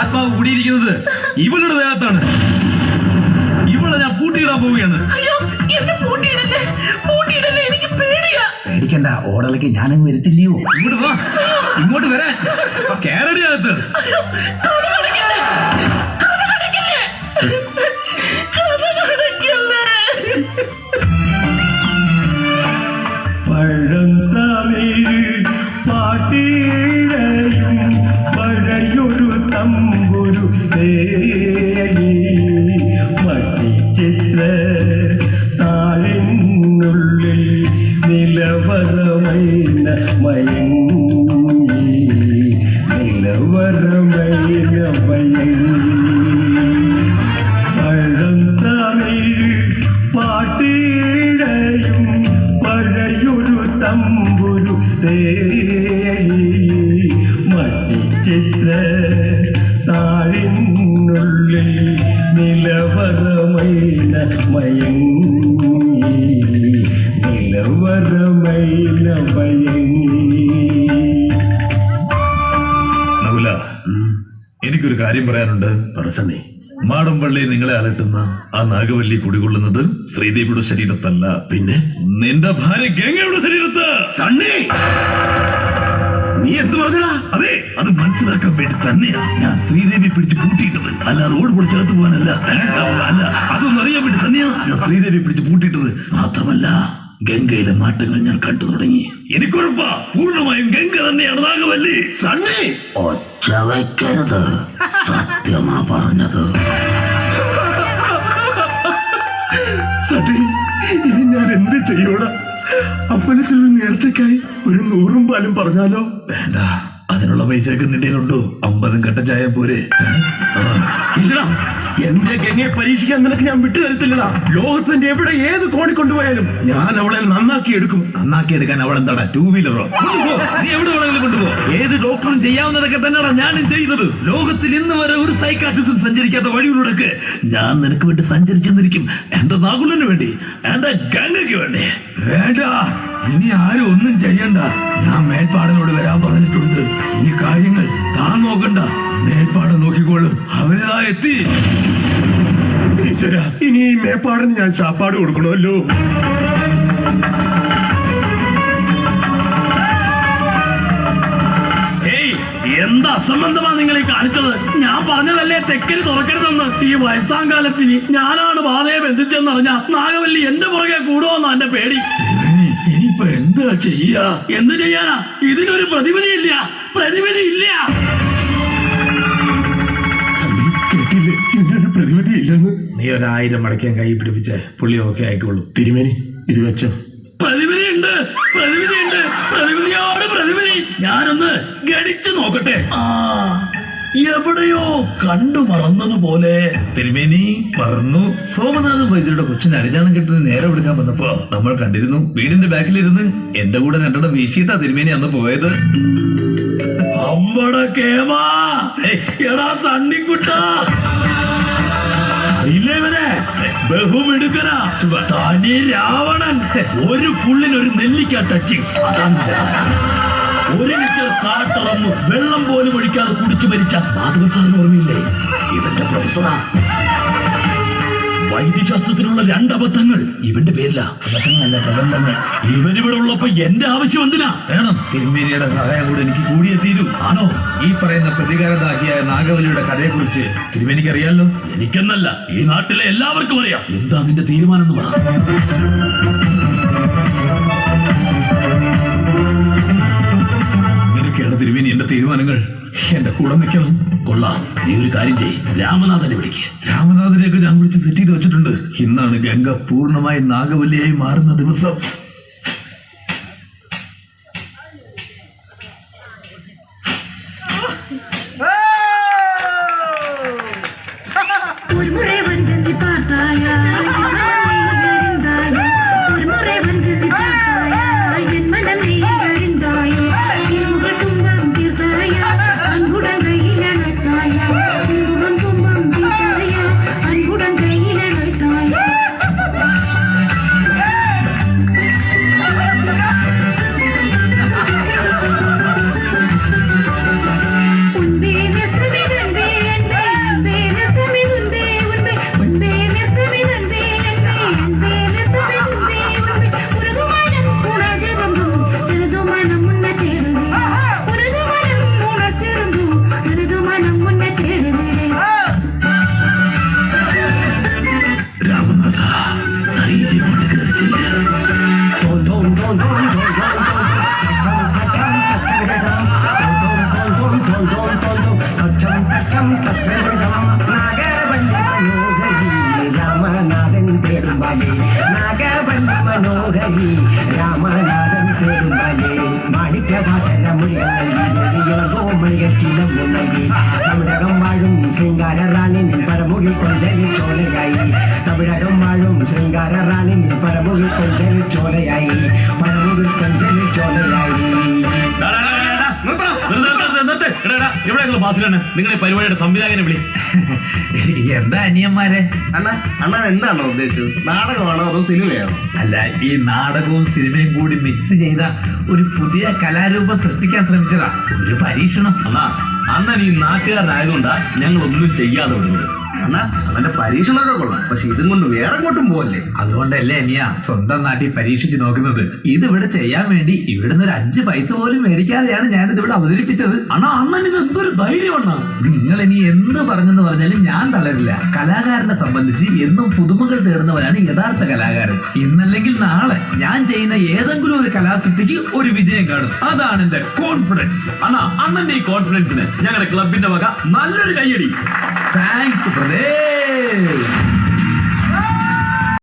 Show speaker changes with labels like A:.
A: ആത്മാവ് കൂടിയിരിക്കുന്നത് ഇവളുടെ ദേഹത്താണ്. ഇവളെ ഞാൻ പൂട്ടിയിടാൻ പോവുകയാണ്.
B: എനിക്ക് പേടിയാ.
C: പേടിക്കണ്ട, ഓടലേക്ക് ഞാനും വരുത്തില്ലയോ.
A: ഇങ്ങോട്ട് വാ, ഇങ്ങോട്ട് വരാൻ. കേരടി അകത്ത്.
D: പഴം തമിഴ് പാട്ടിഴയും പഴയൊരു തമ്പുരു മട്ടിച്ചിത്ര താഴിനുള്ളിൽ നിലവറമൈന മയങ്ങി നിലവറമൈന മയങ്ങി. പഴം തമിഴ് പാട്ടിഴയും പഴയൊരു തമ്പുരു മട്ടിച്ചിത്ര താഴിനുള്ളിൽ നിലവറമൈന മയങ്ങി നിലവറമൈന മയങ്ങി.
A: നകുല, എനിക്കൊരു കാര്യം പറയാനുണ്ട്.
C: പറസണേ,
A: മാടമ്പള്ളി നിങ്ങളെ അലട്ടുന്ന ആ നാഗവല്ലി കുടികൊള്ളുന്നത് ശ്രീദേവിയുടെ ശരീരത്തല്ല,
C: പിന്നെ
A: നിന്റെ ഭാര്യ ഗംഗയുടെ ശരീരത്ത്.
C: സണ്ണി, നീ എന്ത് പറഞ്ഞടാ?
A: അതെ, അത് മനസ്സിലാക്കാൻ വേണ്ടി തന്നെയാ ഞാൻ ശ്രീദേവി പിടിച്ച് പൂട്ടിയിട്ടത്. അല്ലാതെ ഓട് പൊളിച്ചകത്ത് പോകാനല്ല. അല്ല, അതൊന്നും അറിയാൻ വേണ്ടി തന്നെയാ ഞാൻ ശ്രീദേവി പിടിച്ച് പൂട്ടിയിട്ടത്. മാത്രമല്ല, ഗംഗയിലെ മാറ്റങ്ങൾ ഞാൻ കണ്ടു തുടങ്ങി. എനിക്കുറപ്പാ, പൂർണ്ണമായും ഗംഗ തന്നെയാണ് നാഗവല്ലി.
C: സണ്ണി, ഒച്ച വയ്ക്കരുത്. സത്യമാ പറഞ്ഞത്.
D: സട്ടി, ഇനി ഞാൻ എന്ത് ചെയ്യോടാ? അമ്പലത്തിൽ ഒരു നേർച്ചയ്ക്കായി ഒരു 100 പാലും പറഞ്ഞാലോ?
A: വേണ്ട, അതിനുള്ള പൈസയൊക്കെ നിന്റെ ഉണ്ടോ? 50 കട്ട ചായ പോരെ?
D: ഇല്ലടാ, എന്റെ ഗംഗയെ പരീക്ഷിക്കാൻ നിനക്ക് ഞാൻ വിട്ടു തരത്തില്ലടാ. ലോകത്തിന്റെ എവിടെ ഏത് കോണി കൊണ്ടുപോയാലും ഞാൻ അവളെ നന്നാക്കി എടുക്കും.
A: നന്നാക്കി എടുക്കാൻ അവൾ എന്താടാ, 2 വീലറോ? കൊണ്ടുപോ, നീ എവിടെ വേണമെങ്കിലും കൊണ്ടുപോ. ഏത് ഡോക്ടറും ചെയ്യാവുന്നതൊക്കെ തന്നെയാണ് ഞാനും ചെയ്തത്. ലോകത്തിൽ ഇന്ന് വരെ ഒരു സൈക്കാട്രിസ്റ്റും സഞ്ചരിക്കാത്ത വഴികളിലൂടെ ഞാൻ നിനക്ക് വേണ്ടി സഞ്ചരിച്ചെന്നിരിക്കും. എന്റെ നാഗുലിന് വേണ്ടി, എന്റെ ഗംഗയ്ക്ക് വേണ്ടി. വേണ്ട, ഇനി ആരും ഒന്നും ചെയ്യണ്ട. ഞാൻ മേൽപ്പാടനോട് വരാൻ പറഞ്ഞിട്ടുണ്ട്. ഇനി കാര്യങ്ങൾ താൻ നോക്കണ്ട, മേൽപ്പാടം നോക്കിക്കോളും. അവരിതാ എത്തി.
D: ഈശ്വര, ഇനി ഈ മേപ്പാടിന് ഞാൻ ശാപ്പാട് കൊടുക്കണമല്ലോ.
B: എന്താ അസംബന്ധമാ നിങ്ങൾ ഈ കാണിച്ചത്? ഞാൻ പറഞ്ഞതല്ലേ തെക്കന് തുറക്കരുതെന്ന്. ഈ വയസ്സാം കാലത്തിന് ഞാനാണ് ബാധയെ ബന്ധിച്ചെന്നറിഞ്ഞ നാഗവല്ലി എന്റെ പുറകെ കൂടുവോന്നാ എന്റെ പേടി.
A: ഇനിയിപ്പോ എന്താ ചെയ്യാ?
B: എന്ത് ചെയ്യാനാ? ഇതിനൊരു പ്രതിവിധി ഇല്ല.
D: കേട്ടില്ലേ, ഇതിനൊരു പ്രതിവിധി ഇല്ലെന്ന്.
A: നീ 1000 മടക്കാൻ കൈ പിടിപ്പിച്ച് പുള്ളി ഓക്കെ ആയിക്കോളും.
D: തിരുമേനി, ഇത് വെച്ചോ.
B: പ്രതിവിധിയുണ്ട്. പ്രതിവിധിയോട് പ്രതിവിധി. ഞാനൊന്ന് ഗണിച്ചു നോക്കട്ടെ.
A: എവിടെയോ കണ്ടു മറന്നതുപോലെ. തിരുമേനി മറന്നു. സോമനാഥൻ വൈദ്യരുടെ കൊച്ചിന് അരിഞ്ഞാണം കെട്ടുന്ന നേരെ എടുക്കാൻ വന്നപ്പോ നമ്മൾ കണ്ടിരുന്നു. വീടിന്റെ ബാക്കിലിരുന്ന് എന്റെ കൂടെ 2 വീശിയിട്ടാ തിരുമേനി അന്ന് പോയത്.
B: അമ്മടെ കേമാ, എടാ സണ്ണിക്കുട്ടാ, ഇല്ലേവനെ ബഹുമിടുക്കനാ, തനി രാവണൻ. ഒരു ഫുള്ളിന് ഒരു നെല്ലിക്ക ടച്ചിങ്. അതാണ് 1 ലിറ്റർ കാട്ടറന്ന് വെള്ളം പോലും ഒഴിക്കാതെ കുടിച്ചു മരിച്ച മാധവൻ സാറിന് ഓർമ്മയില്ലേ? ഇവന്റെ പ്രൊഫസറാ. വൈദ്യശാസ്ത്രത്തിലുള്ള 2 അബദ്ധങ്ങൾ ഇവന്റെ പേരില.
A: അബദ്ധങ്ങളല്ല, പ്രബന്ധങ്ങൾ.
B: ഇവനിവിടെ ഉള്ളപ്പോ എന്റെ ആവശ്യം എന്തിനാ?
A: വേണം, തിരുമേനിയുടെ സഹായം കൂടെ എനിക്ക് കൂടിയേ തീരൂ.
B: ആണോ?
A: ഈ പറയുന്ന പ്രതികാരദാഹിയായ നാഗവല്ലിയുടെ കഥയെ കുറിച്ച് തിരുമേനിക്ക് അറിയാലോ.
B: എനിക്കെന്നല്ല, ഈ നാട്ടിലെ എല്ലാവർക്കും അറിയാം. എന്താ നിന്റെ തീരുമാനം എന്ന് പറ.
A: ഇങ്ങനെയൊക്കെയാണ് തിരുമേനി എന്റെ തീരുമാനങ്ങൾ. എന്റെ കൂടെ നിൽക്കണം.
B: കൊള്ളാം, നീ ഒരു കാര്യം ചെയ്യ്, രാമനാഥനെ വിളിക്ക്.
A: രാമനാഥനെയൊക്കെ ഞാൻ വിളിച്ച് സെറ്റ് ചെയ്ത് വെച്ചിട്ടുണ്ട്. ഇന്നാണ് ഗംഗ പൂർണ്ണമായി നാഗവല്ലിയായി മാറുന്ന ദിവസം.
E: ശൃംഗാര റാണി നിൻ പരമുകിൽ കൊഞ്ചലിൽ ചോലയായി തമിഴകം വാഴും ശൃംഗാര റാണി നിൻ പരമുകിൽ കൊഞ്ചലിൽ ചോലയായി പരമുകിൽ കൊഞ്ചലിൽ ചോലയായി.
B: എവിടെ ബാസിലാണ് നിങ്ങളുടെ പരിപാടിയുടെ സംവിധായകനെ വിളി.
A: എന്താ അനിയന്മാരെ?
D: അണ്ണ എന്താണോ ഉദ്ദേശിച്ചത്? നാടകമാണോ അതോ സിനിമയാണോ?
A: അല്ല, ഈ നാടകവും സിനിമയും കൂടി മിക്സ് ചെയ്ത ഒരു പുതിയ കലാരൂപം സൃഷ്ടിക്കാൻ ശ്രമിച്ചതാ. ഒരു പരീക്ഷണം.
B: അണ്ണൻ ഈ നാട്ടുകാരനായതുകൊണ്ടാ ഞങ്ങൾ ഒന്നും ചെയ്യാതെ വിടുന്നത്.
D: അണ്ണന്റെ പരീക്ഷണമൊക്കെ കൊള്ളാം, പക്ഷെ ഇതും കൊണ്ട് വേറെ എങ്ങോട്ടും പോവല്ലേ.
A: അതുകൊണ്ടല്ലേ അനിയ സ്വന്തം നാട്ടിൽ പരീക്ഷിച്ച് നോക്കുന്നത്. ഇതിവിടെ ചെയ്യാൻ വേണ്ടി ഇവിടുന്ന് ഒരു 5 പൈസ പോലും മേടിക്കാതെയാണ് ഞാനിത് ഇവിടെ അവതരിപ്പിച്ചത്.
B: അണ്ണൻ ഇത് എന്തൊരു ധൈര്യമാണ്.
A: നിങ്ങൾ ഇനി എന്ത് പറഞ്ഞെന്ന് പറഞ്ഞാലും ഞാൻ തളരില്ല. കലാകാരനെ സംബന്ധിച്ച് എന്നും പുതുമകൾ തേടുന്നവരാണ് യഥാർത്ഥ കലാകാരൻ. ഇന്നല്ലെങ്കിൽ നാളെ ഞാൻ ചെയ്യുന്ന ഏതെങ്കിലും ഒരു കലാസൃഷ്ടിക്ക് ഒരു വിജയം കാണും. അതാണ് എന്റെ കോൺഫിഡൻസ്.
B: അണ്ണന്റെ ഈ കോൺഫിഡൻസിന് ഞങ്ങളുടെ ക്ലബിന്റെ വക നല്ലൊരു കയ്യടി.
A: Thanks brother.